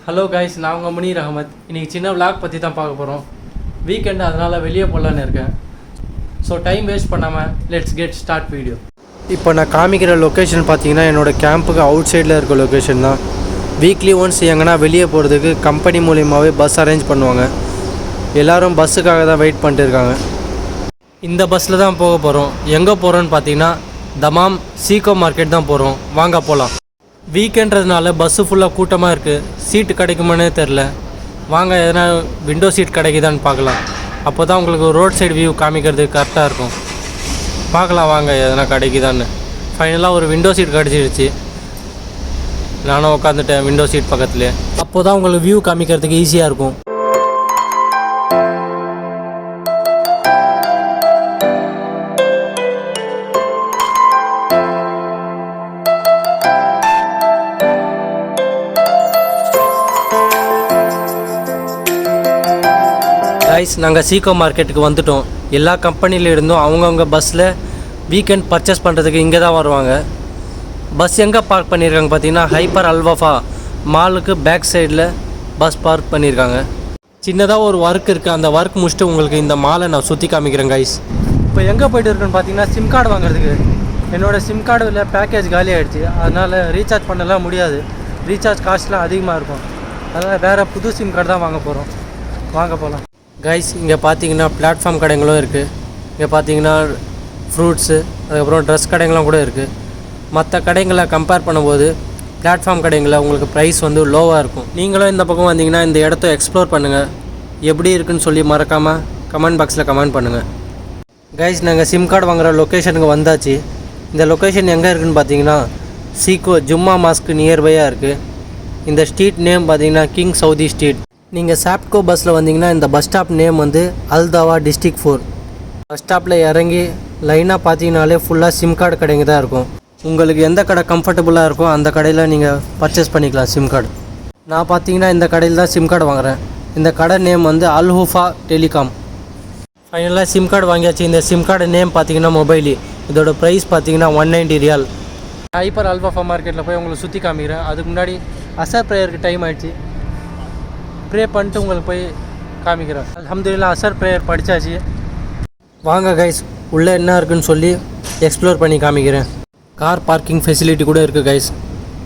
Hello guys, நான் உங்கள் முனீர் அகமத். இன்றைக்கி சின்ன விளாக் பற்றி தான் பார்க்க போகிறோம். வீக்கெண்டு, அதனால் வெளியே போகலான்னு இருக்கேன். ஸோ டைம் வேஸ்ட் பண்ணாமல் லெட்ஸ் கெட் ஸ்டார்ட் வீடியோ. இப்போ நான் காமிக்கிற லொக்கேஷன் பார்த்தீங்கன்னா என்னோடய கேம்புக்கு அவுட் சைடில் இருக்க லொக்கேஷன் தான். வீக்லி ஒன்ஸ் எங்கன்னா வெளியே போகிறதுக்கு கம்பெனி மூலியமாகவே பஸ் அரேஞ்ச் பண்ணுவாங்க. எல்லோரும் பஸ்ஸுக்காக தான் வெயிட் பண்ணிட்டு இருக்காங்க. இந்த பஸ்ஸில் தான் போக போகிறோம். எங்கே போகிறோன்னு பார்த்தீங்கன்னா தமாம் சீகோ மார்க்கெட் தான் போகிறோம். வாங்க போகலாம். வீக்கெண்ட்றதுனால பஸ்ஸு ஃபுல்லாக கூட்டமாக இருக்குது. சீட்டு கிடைக்குமானே தெரில. வாங்க எதனா விண்டோ சீட் கிடைக்குதான்னு பார்க்கலாம். அப்போ தான் உங்களுக்கு ரோட் சைடு வியூ காமிக்கிறது கரெக்டாக இருக்கும். பார்க்கலாம் வாங்க எதனா கிடைக்குதான்னு. ஃபைனலாக ஒரு விண்டோ சீட் கிடச்சிருச்சு. நானும் உட்காந்துட்டேன் விண்டோ சீட் பக்கத்துலேயே. அப்போ தான் உங்களுக்கு வியூ காமிக்கிறதுக்கு ஈஸியாக இருக்கும். கைஸ், நாங்கள் சீகோ மார்க்கெட்டுக்கு வந்துட்டோம். எல்லா கம்பெனியில் இருந்தும் அவங்கவுங்க பஸ்ஸில் வீக்கெண்ட் பர்ச்சேஸ் பண்ணுறதுக்கு இங்கே தான் வருவாங்க. பஸ் எங்கே பார்க் பண்ணியிருக்காங்க பார்த்தீங்கன்னா ஹைப்பர் அல்வஃபா மாலுக்கு பேக் சைடில் பஸ் பார்க் பண்ணியிருக்காங்க. சின்னதாக ஒரு ஒர்க் இருக்குது. அந்த ஒர்க் முடிச்சுட்டு உங்களுக்கு இந்த மாலை நான் சுற்றி காமிக்கிறேன் கைஸ். இப்போ எங்கே போய்ட்டு இருக்குன்னு பார்த்தீங்கன்னா சிம் கார்டு வாங்குறதுக்கு. என்னோடய சிம் கார்டில் பேக்கேஜ் காலி ஆகிடுச்சு. அதனால் ரீசார்ஜ் பண்ணலாம் முடியாது. ரீசார்ஜ் காஸ்ட்லாம் அதிகமாக இருக்கும். அதனால் வேறு புது சிம் கார்டு தான் வாங்க போகிறோம். வாங்க போகலாம் கைஸ். இங்கே பார்த்தீங்கன்னா பிளாட்ஃபார்ம் கடைங்களும் இருக்குது. இங்கே பார்த்தீங்கன்னா ஃப்ரூட்ஸு, அதுக்கப்புறம் ட்ரெஸ் கடைங்களும் கூட இருக்குது. மற்ற கடைங்களை கம்பேர் பண்ணும்போது பிளாட்ஃபார்ம் கடைங்களில் உங்களுக்கு ப்ரைஸ் வந்து லோவாக இருக்கும். நீங்களும் இந்த பக்கம் வந்தீங்கன்னா இந்த இடத்த எக்ஸ்ப்ளோர் பண்ணுங்கள். எப்படி இருக்குன்னு சொல்லி மறக்காமல் கமெண்ட் பாக்ஸில் கமெண்ட் பண்ணுங்கள். கைஸ், நாங்கள் சிம் கார்டு வாங்குகிற லொக்கேஷனுக்கு வந்தாச்சு. இந்த லொக்கேஷன் எங்கே இருக்குதுன்னு பார்த்தீங்கன்னா சீகோ ஜும்மா மாஸ்க்கு நியர்பையாக இருக்குது. இந்த ஸ்ட்ரீட் நேம் பார்த்தீங்கன்னா கிங் சவுதி ஸ்ட்ரீட். நீங்கள் சாப்ட்கோ பஸ்ஸில் வந்தீங்கன்னா இந்த பஸ் ஸ்டாப் நேம் வந்து அல்தாவா டிஸ்ட்ரிக் 4. பஸ் ஸ்டாப்பில் இறங்கி லைனாக பார்த்தீங்கனாலே ஃபுல்லாக சிம் கார்டு கடைங்க தான் இருக்கும். உங்களுக்கு எந்த கடை கம்ஃபர்டபுளாக இருக்கோ அந்த கடையில் நீங்கள் பர்ச்சேஸ் பண்ணிக்கலாம் சிம் கார்டு. நான் பார்த்தீங்கன்னா இந்த கடையில் தான் சிம் கார்டு வாங்குகிறேன். இந்த கடை நேம் வந்து அல்ஹூஃபா டெலிகாம். ஃபைனலாக சிம் கார்டு வாங்கியாச்சு. இந்த சிம் கார்டு நேம் பார்த்தீங்கன்னா மொபைலி. இதோட ப்ரைஸ் பார்த்தீங்கன்னா 190 ரியால். ஹைப்பர் அல்வஃபா மார்க்கெட்டில் போய் உங்களுக்கு சுற்றி காமிக்கிறேன். அதுக்கு முன்னாடி அசர் ப்ரேயருக்கு டைம் ஆகிடுச்சு. ப்ரே பண்ணிட்டு உங்களுக்கு போய் காமிக்கிறேன். அல்ஹம்துலில்லாஹ் அசர் ப்ரேயர் படித்தாச்சு. வாங்க கைஸ், உள்ளே என்ன இருக்குதுன்னு சொல்லி எக்ஸ்ப்ளோர் பண்ணி காமிக்கிறேன். கார் பார்க்கிங் ஃபெசிலிட்டி கூட இருக்குது கைஸ்.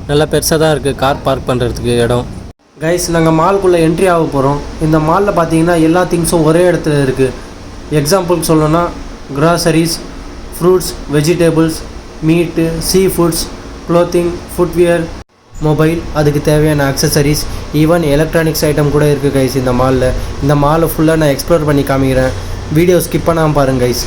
நல்லா பெருசாக தான் இருக்குது கார் பார்க் பண்ணுறதுக்கு இடம். கைஸ், நாங்கள் மால்குள்ளே என்ட்ரி ஆக போகிறோம். இந்த மாலில் பார்த்தீங்கன்னா எல்லா திங்ஸும் ஒரே இடத்துல இருக்குது. எக்ஸாம்பிளுக்கு சொல்லணும்னா groceries, fruits, vegetables, meat, sea foods, clothing, footwear, mobile, அதுக்கு தேவையான அக்சசரிஸ், ஈவன் எலக்ட்ரானிக்ஸ் ஐட்டம் கூட இருக்குது கைஸ் இந்த மாலில். இந்த மாலை ஃபுல்லாக நான் எக்ஸ்ப்ளோர் பண்ணி காமிக்கிறேன். வீடியோ ஸ்கிப் பண்ணாமல் பாருங்கள் கைஸ்.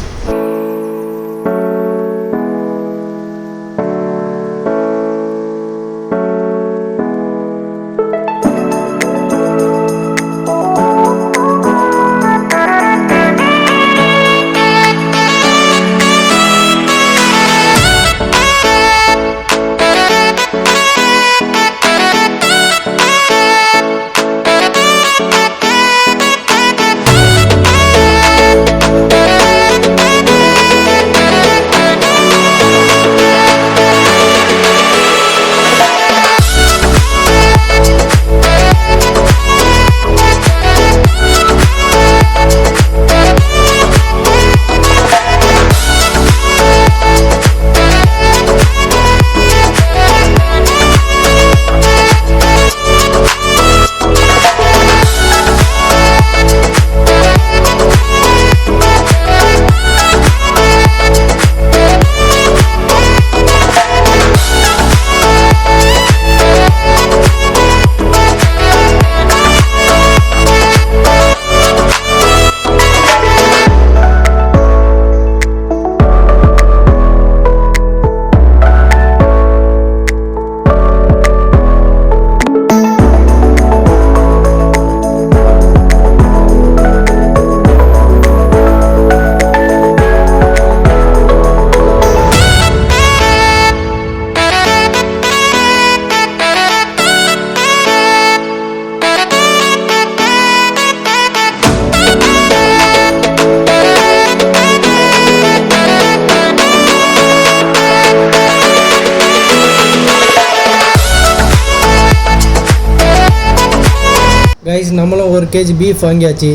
கைஸ் நம்மளும் 1 kg பீஃப் வாங்கியாச்சு.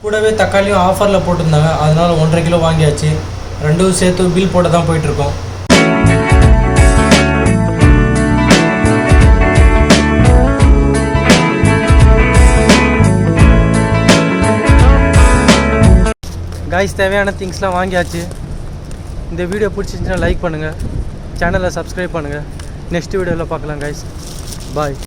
கூடவே தக்காளியும் ஆஃபரில் போட்டிருந்தாங்க, அதனால் 1.5 கிலோ வாங்கியாச்சு. ரெண்டும் சேர்த்து பில் போட்டு தான் போயிட்டுருக்கோம். கைஸ் தேவையான திங்ஸ்லாம் வாங்கியாச்சு. இந்த வீடியோ பிடிச்சிருந்துச்சுன்னா லைக் பண்ணுங்கள், சேனலை சப்ஸ்கிரைப் பண்ணுங்கள். நெக்ஸ்ட் வீடியோவில் பார்க்கலாம் கைஸ். பாய்.